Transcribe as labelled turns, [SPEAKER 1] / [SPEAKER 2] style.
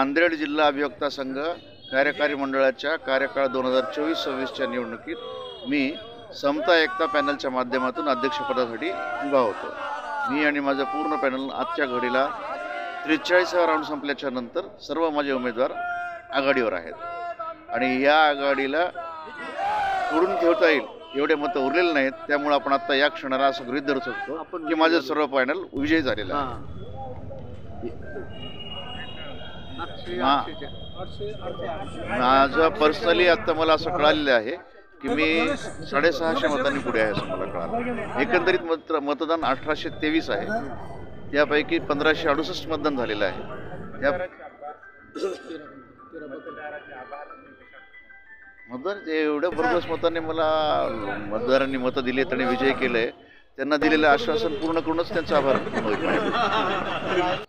[SPEAKER 1] नांदेड जिल्हा अभियोक्ता संघ कार्यकारी मंडळाच्या कार्यकाळ 2024-26च्या निवडणुकीत मी समता एकता पॅनलच्या माध्यमातून अध्यक्षपदासाठी उभा होतो। मी आणि माझं पूर्ण पॅनल आजच्या घडीला 43व्या राऊंड संपल्याच्या नंतर सर्व माझे उमेदवार आघाडीवर आहेत आणि या आघाडीला तोडून ठेवता येईल एवढे मत उरलेले नाहीत। त्यामुळे आपण आता या क्षणाला असं गृहीत धरू शकतो की माझं सर्व पॅनल विजयी झालेलं आहे। माझं पर्सनली आता मला असं कळालेलं आहे की मी 650 मतांनी पुढे आहे असं मला कळालं। एकंदरीत मतदान 1823 आहे, त्यापैकी 1568 मतदान झालेलं आहे। त्या मतदार एवढ्या भरघोस मतांनी मला मतदारांनी मतं दिली आणि विजय केलंय, त्यांना दिलेलं आश्वासन पूर्ण करूनच त्यांचा आभार होईल।